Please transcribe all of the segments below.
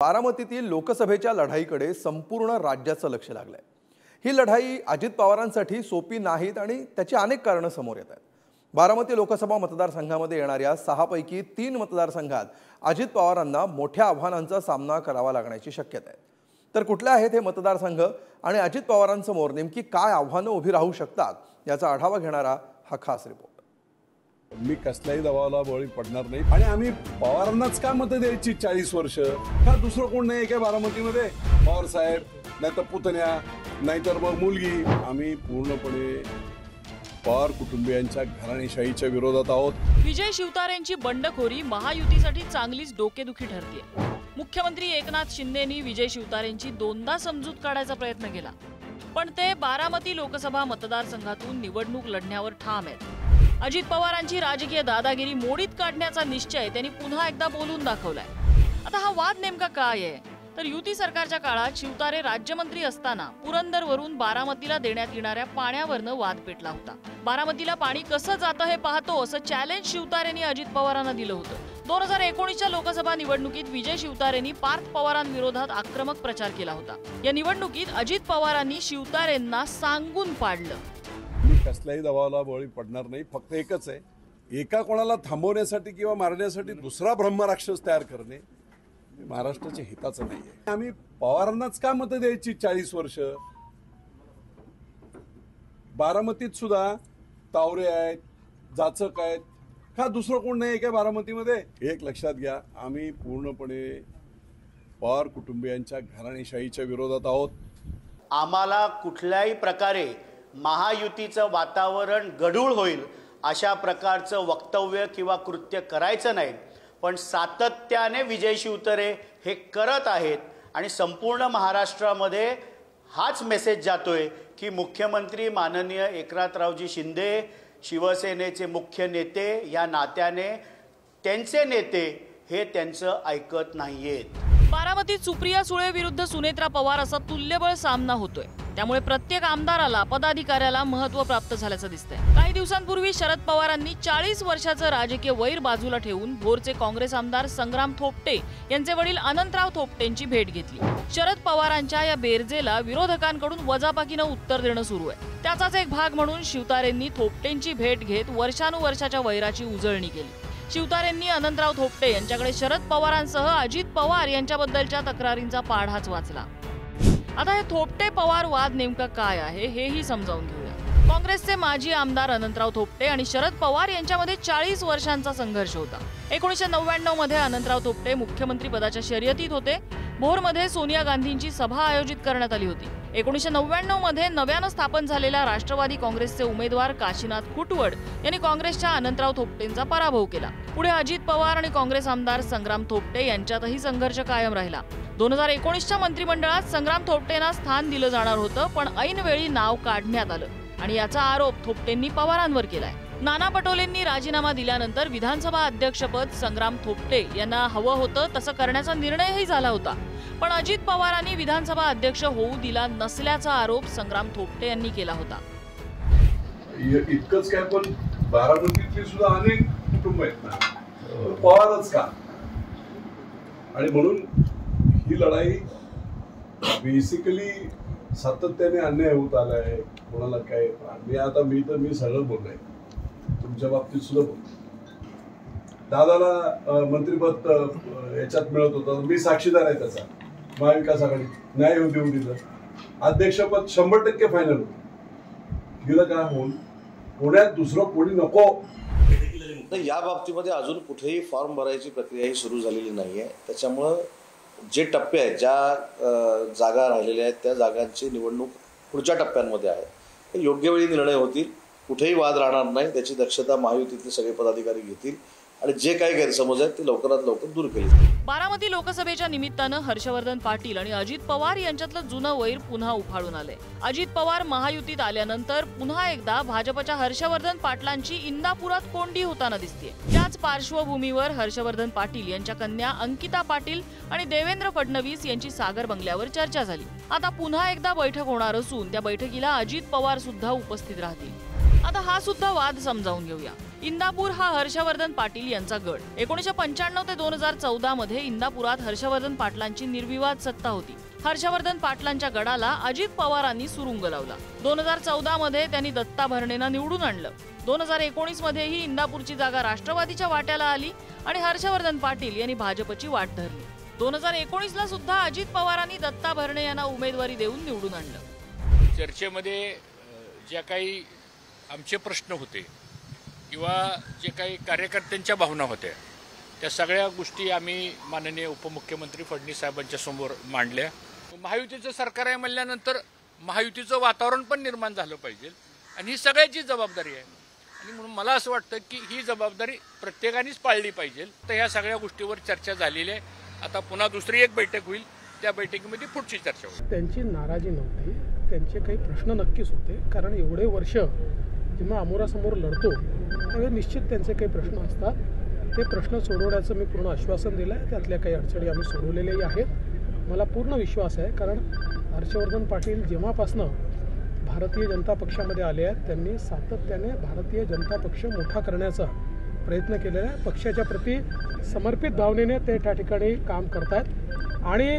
बारामतीतील लोकसभेच्या लढाईकडे संपूर्ण राज्याचं लक्ष लागलंय। ही लढाई अजित पवारांसाठी सोपी नाहीत आणि त्याची अनेक कारणं समोर येत आहेत। बारामती लोकसभा मतदारसंघामध्ये येणाऱ्या 6 पैकी 3 मतदारसंघात अजित पवारांना मोठ्या आव्हानांचा सामना करावा लागण्याची शक्यता आहे। तर कुठले आहेत हे मतदारसंघ आणि अजित पवारांसमोर नेमकी काय आव्हानं उभी राहू शकतात याचा आढावा घेणारा हा खास रिपोर्ट। मी कसल्याही दबावाला बळी पडणार नाही आणि आम्ही पवारांनाच का मतं द्यायची 40 वर्ष का दुसरं कोण नाही काय बारामतीमध्ये पवार साहेब नाहीतर पुतण्या नाहीतर मग मुलगी। आम्ही पूर्णपणे पवार कुटुंबियांच्या घराणेशाहीच्या विरोधात आहोत। विजय शिवतारेंची बंडखोरी महायुतीसाठी चांगलीच डोकेदुखी ठरते। मुख्यमंत्री एकनाथ शिंदेंनी विजय शिवतारेंची दोनदा समजूत काढायचा प्रयत्न केला, पण ते बारामती लोकसभा मतदारसंघातून निवडणूक लढण्यावर ठाम आहेत। अजित पवारांची राजकीय दादागिरी मोडीत काढण्याचा निश्चय त्यांनी पुन्हा एकदा बोलून दाखवलाय। आता हा वाद नेमका काय आहे तर युती सरकारच्या काळात शिवतारे राज्यमंत्री असताना पुरंदरवरून बारामतीला देण्यात येणाऱ्या पाण्यावरनं वाद पेटला होता। बारामतीला पाणी कसं जातं हे पाहतो असं चॅलेंज शिवतारेंनी अजित पवारांना दिलं होतं। 2019च्या लोकसभा निवडणुकीत विजय शिवतारेंनी पार्थ पवारांविरोधात आक्रमक प्रचार केला होता। या निवडणुकीत अजित पवारांनी शिवतारेंना सांगून पाडलं। मी कसल्याही दबावाला बळी पडणार नाही। फक्त एकच आहे, एका कोणाला थांबवण्यासाठी किंवा मारण्यासाठी दुसरा ब्रह्मराक्षस तयार करणे महाराष्ट्राच्या हिताचं नाहीये। आम्ही पवारांनाच का मतं द्यायची 40 वर्ष। बारामतीत सुद्धा तावरे आहेत, जाचक आहेत का दुसरं कोण नाही काय बारामतीमध्ये। एक लक्षात घ्या, आम्ही पूर्णपणे पवार कुटुंबियांच्या घराणेशाहीच्या विरोधात आहोत। आम्हाला कुठल्याही प्रकारे महायुतीचं वातावरण गढूळ होईल अशा प्रकारचं वक्तव्य किंवा कृत्य करायचं नाही, पण सातत्याने विजय शिवतारे हे करत आहेत आणि संपूर्ण महाराष्ट्रामध्ये हाच मेसेज जातोय की मुख्यमंत्री माननीय एकनाथरावजी शिंदे शिवसेनेचे मुख्य नेते या नात्याने त्यांचे नेते हे त्यांचं ऐकत नाहीयेत। बारामतीत सुप्रिया सुळे विरुद्ध सुनेत्रा पवार असा तुल्यबळ सामना होतोय, त्यामुळे प्रत्येक आमदाराला पदाधिकाऱ्याला महत्त्व प्राप्त झाल्याचं दिसतंय। काही दिवसांपूर्वी शरद पवारांनी 40 वर्षाचं राजकीय वैर बाजूला ठेवून भोरचे काँग्रेस आमदार संग्राम थोपटे यांचे वडील अनंतराव थोपटेंची भेट घेतली। शरद पवारांच्या या बेरजेला विरोधकांकडून वजाबाकीनं उत्तर देणं सुरू आहे। त्याचाच एक भाग म्हणून शिवतारेंनी थोपटेंची भेट घेत वर्षानुवर्षाच्या वैराची उजळणी केली। शिवतारेंनी अनंतराव थोपटे यांच्याकडे शरद पवारांसह अजित पवार यांच्याबद्दलच्या तक्रारींचा पाढाच वाचला। आता हे थोपटे पवार वाद नेमका काय आहे हेही समजावून घेऊया। काँग्रेसचे माजी आमदार अनंतराव थोपटे आणि शरद पवार यांच्यामध्ये 40 वर्षांचा संघर्ष होता। 1999 मध्ये अनंतराव थोपटे मुख्यमंत्री पदाच्या शर्यतीत होते। भोरमध्ये सोनिया गांधींची सभा आयोजित करण्यात आली होती। 1999 मध्ये नव्यानं स्थापन झालेल्या राष्ट्रवादी काँग्रेसचे उमेदवार काशीनाथ खुटवड यांनी काँग्रेसच्या अनंतराव थोपटेंचा पराभव केला। पुढे अजित पवार आणि काँग्रेस आमदार संग्राम थोपटे यांच्यातही संघर्ष कायम राहिला। 2019च्या मंत्रिमंडळात संग्राम थोपटेंना स्थान दिलं जाणार होतं, पण ऐनवेळी नाव काढण्यात आलं आणि याचा आरोप थोपटेंनी पवारांवर केलाय। नाना पटोलेंनी राजीनामा दिल्यानंतर विधानसभा अध्यक्षपद संग्राम थोपटे यांना हवं होतं तसं करण्याचा निर्णयही झाला होता, पण अजित पवारांनी विधानसभा अध्यक्ष होऊ दिला नसल्याचा आरोप संग्राम थोपटे यांनी केला होता। इतकंच काय, पण बारामतीतली सुद्धा अनेक कुटुंब आहेत ना, पवारच का? आणि म्हणून ही लढाई बेसिकली सातत्याने अन्याय होत आलाय। कोणाला काय मी सगळं बोललोय, तुमच्या बाबतीत सुद्धा बोलतो। दादाला मंत्रिपद याच्यात मिळत होतं, मी साक्षीदार आहे त्याचा। महाविकास आघाडी न्याय होऊ देऊन दिलं, अध्यक्षपद 100% फायनल होतं, दिलं का होऊन? पुण्यात दुसरं कोणी नको। या बाबतीमध्ये अजून कुठेही फॉर्म भरायची प्रक्रिया ही सुरू झालेली नाहीये। त्याच्यामुळं जे टप्पे आहेत, ज्या जागा राहिलेल्या आहेत त्या जागांची निवडणूक पुढच्या टप्प्यांमध्ये आहे। योग्य वेळी निर्णय होतील, कुठेही वाद राहणार नाही, त्याची दक्षता महायुतीतले सगळे पदाधिकारी घेतील आणि जे काही गैरसमज आहेत ते लवकरात लवकर दूर केले जातील। बारामती लोकसभेच्या निमित्तानं हर्षवर्धन पाटील आणि अजित पवार यांच्यातलं जुनं वैर पुन्हा उफाळून आलंय। अजित पवार महायुतीत आल्यानंतर पुन्हा एकदा भाजपच्या हर्षवर्धन पाटलांची इंदापुरात कोंडी होताना दिसतेय। त्याच पार्श्वभूमीवर हर्षवर्धन पाटील यांच्या कन्या अंकिता पाटील आणि देवेंद्र फडणवीस यांची सागर बंगल्यावर चर्चा झाली। आता पुन्हा एकदा बैठक होणार असून त्या बैठकीला अजित पवार सुद्धा उपस्थित राहतील। आता हा सुद्धा वाद समजावून घेऊया। इंदापूर हा हर्षवर्धन पाटील यांचा गड. 1995 ते 2014 मध्ये इंदापुरात हर्षवर्धन पाटलांची निर्विवाद सत्ता होती. हर्षवर्धन पाटलांच्या गडाला अजित पवारांनी सुरुंग लावला. 2014 मध्ये त्यांनी दत्ता भरणेंना निवडून आणलं. 2019 मध्येही इंदापूरची जागा राष्ट्रवादीच्या वाट्याला आली आणि हर्षवर्धन पाटील यांनी भाजपची वाट धरली. 2019ला सुद्धा अजित पवारांनी दत्ता भरणे यांना उमेदवारी देऊन निवडून आणलं. चर्चेमध्ये ज्या काही आमचे प्रश्न होते किंवा जे काही कार्यकर्त्यांच्या भावना होत्या त्या सगळ्या गोष्टी आम्ही माननीय उपमुख्यमंत्री फडणवीस साहेबांच्या समोर मांडल्या. महायुतीचं सरकार आहे म्हणल्यानंतर महायुतीचं वातावरण पण निर्माण झालं पाहिजे आणि ही सगळ्याची जबाबदारी आहे आणि म्हणून मला असं वाटतं की ही जबाबदारी प्रत्येकानेच पाळली पाहिजे. तर ह्या सगळ्या गोष्टीवर चर्चा झालेली आहे. आता पुन्हा दुसरी एक बैठक होईल, त्या बैठकीमध्ये पुढची चर्चा होईल. त्यांची नाराजी नव्हती, त्यांचे काही प्रश्न नक्कीच होते, कारण एवढे वर्ष जेव्हा आमोरासमोर लढतो त्यावेळी निश्चित त्यांचे काही प्रश्न असतात. ते प्रश्न सोडवण्याचं मी पूर्ण आश्वासन दिलं आहे. त्यातल्या काही अडचणी आम्ही सोडवलेल्याही आहेत. मला पूर्ण विश्वास आहे, कारण हर्षवर्धन पाटील जेव्हापासनं भारतीय जनता पक्षामध्ये आले आहेत त्यांनी सातत्याने भारतीय जनता पक्ष मोठा करण्याचा प्रयत्न केलेला आहे. पक्षाच्या प्रती समर्पित भावनेने ते त्या ठिकाणी काम करतात आणि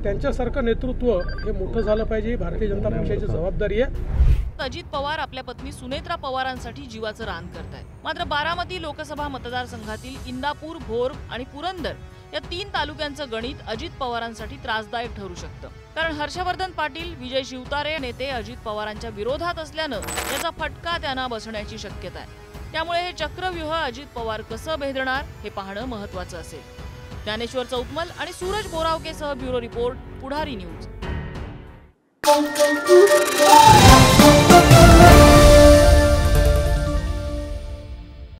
त्यांच्यासारखं नेतृत्व हे मोठं झालं पाहिजे. भारतीय जनता पक्षाची जबाबदारी आहे. अजित पवार आपल्या पत्नी सुनेत्रा पवारांसाठी जीवाचं रान करतायत. मात्र बारामती लोकसभा मतदारसंघातील इंदापूर, भोर आणि पुरंदर या 3 तालुक्यांचं गणित अजित पवारांसाठी त्रासदायक ठरू शकतं. कारण हर्षवर्धन पाटील, विजय शिवतारे नेते अजित पवारांच्या विरोधात असल्यानं याचा फटका त्यांना बसण्याची शक्यता आहे. त्यामुळे हे चक्रव्यूह अजित पवार कसं भेदणार हे पाहणं महत्त्वाचं असेल. ज्ञानेश्वर चौतमल आणि सूरज बोरावकेसह ब्युरो रिपोर्ट, पुढारी न्यूज.